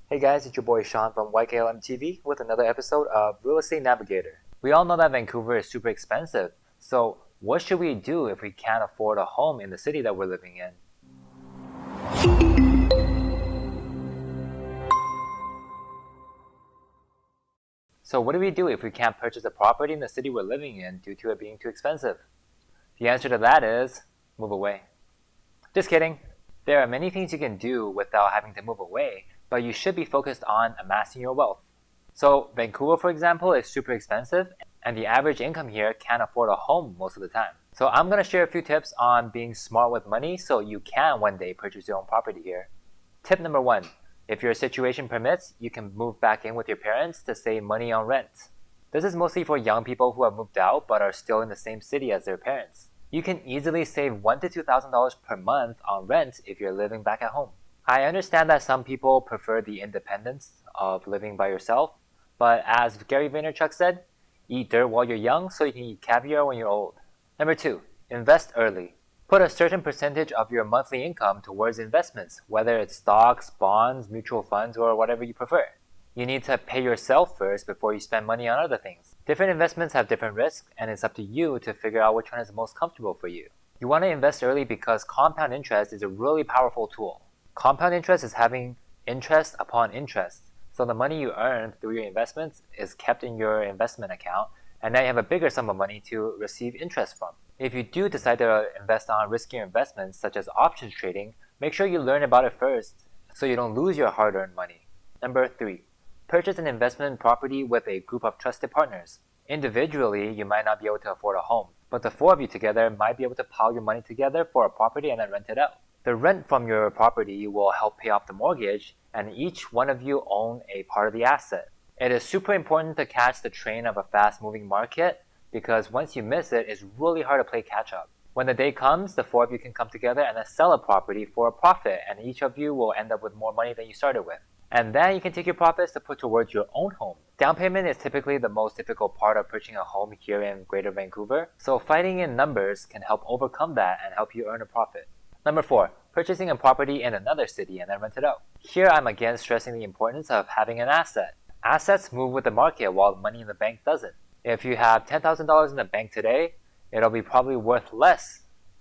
Hey guys, it's your boy Sean from YKLM TV with another episode of Real Estate Navigator. We all know that Vancouver is super expensive, so what should we do if we can't afford a home in the city that we're living in? So what do we do if we can't purchase a property in the city we're living in due to it being too expensive? The answer to that is move away. Just kidding. There are many things you can do without having to move away, but you should be focused on amassing your wealth. So Vancouver, for example, is super expensive, and the average income here can't afford a home most of the time. So I'm going to share a few tips on being smart with money so you can one day purchase your own property here. Tip number 1. If your situation permits, you can move back in with your parents to save money on rent. This is mostly for young people who have moved out but are still in the same city as their parents. You can easily save $1,000 to $2,000 per month on rent if you're living back at home. I understand that some people prefer the independence of living by yourself, but as Gary Vaynerchuk said, eat dirt while you're young so you can eat caviar when you're old. Number 2, invest early. Put a certain percentage of your monthly income towards investments, whether it's stocks, bonds, mutual funds, or whatever you prefer. You need to pay yourself first before you spend money on other things. Different investments have different risks, and it's up to you to figure out which one is the most comfortable for you. You want to invest early because compound interest is a really powerful tool. Compound interest is having interest upon interest. So the money you earn through your investments is kept in your investment account, and now you have a bigger sum of money to receive interest from. If you do decide to invest on riskier investments such as options trading, make sure you learn about it first so you don't lose your hard-earned money. Number 3, purchase an investment property with a group of trusted partners. Individually, you might not be able to afford a home, but the 4 of you together might be able to pile your money together for a property and then rent it out. The rent from your property will help pay off the mortgage, and each one of you own a part of the asset. It is super important to catch the train of a fast-moving market because once you miss it, it's really hard to play catch-up. When the day comes, the 4 of you can come together and then sell a property for a profit, and each of you will end up with more money than you started with. And then you can take your profits to put towards your own home. Down payment is typically the most difficult part of purchasing a home here in Greater Vancouver, so fighting in numbers can help overcome that and help you earn a profit. Number 4, purchasing a property in another city and then rent it out. Here I'm again stressing the importance of having an asset. Assets move with the market while money in the bank doesn't. If you have $10,000 in the bank today, it'll be probably worth less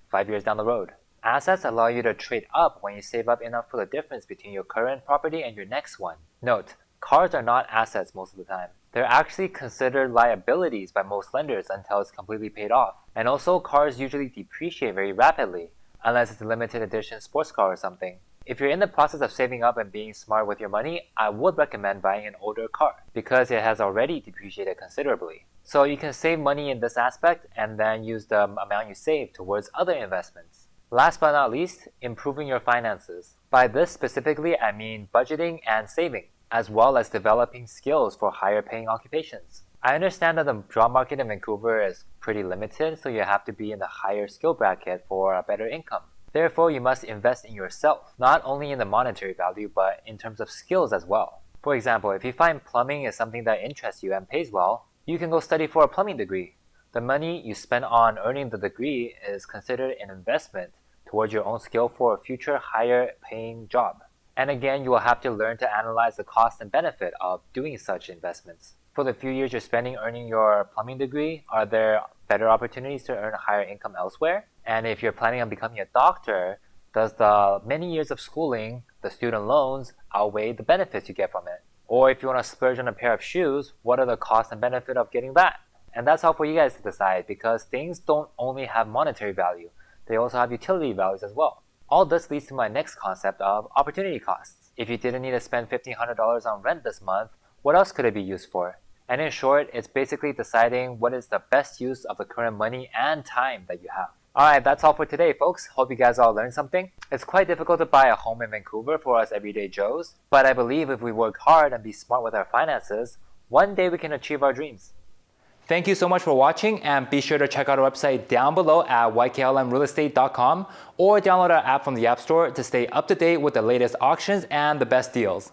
5 years down the road. Assets allow you to trade up when you save up enough for the difference between your current property and your next one. Note, cars are not assets most of the time. They're actually considered liabilities by most lenders until it's completely paid off. And also, cars usually depreciate very rapidly, unless it's a limited edition sports car or something. If you're in the process of saving up and being smart with your money, I would recommend buying an older car because it has already depreciated considerably. So you can save money in this aspect and then use the amount you save towards other investments. Last but not least, improving your finances. By this specifically, I mean budgeting and saving, as well as developing skills for higher paying occupations. I understand that the job market in Vancouver is pretty limited, so you have to be in the higher skill bracket for a better income. Therefore, you must invest in yourself, not only in the monetary value, but in terms of skills as well. For example, if you find plumbing is something that interests you and pays well, you can go study for a plumbing degree. The money you spend on earning the degree is considered an investment towards your own skill for a future higher paying job. And again, you will have to learn to analyze the cost and benefit of doing such investments. For the few years you're spending earning your plumbing degree, are there better opportunities to earn a higher income elsewhere? And if you're planning on becoming a doctor, does the many years of schooling, the student loans, outweigh the benefits you get from it? Or if you want to splurge on a pair of shoes, what are the costs and benefit of getting that? And that's all for you guys to decide because things don't only have monetary value, they also have utility values as well. All this leads to my next concept of opportunity costs. If you didn't need to spend $1,500 on rent this month, what else could it be used for? And in short, it's basically deciding what is the best use of the current money and time that you have. Alright, that's all for today, folks. Hope you guys all learned something. It's quite difficult to buy a home in Vancouver for us everyday Joes, but I believe if we work hard and be smart with our finances, one day we can achieve our dreams. Thank you so much for watching, and be sure to check out our website down below at yklmrealestate.com or download our app from the App Store to stay up to date with the latest auctions and the best deals.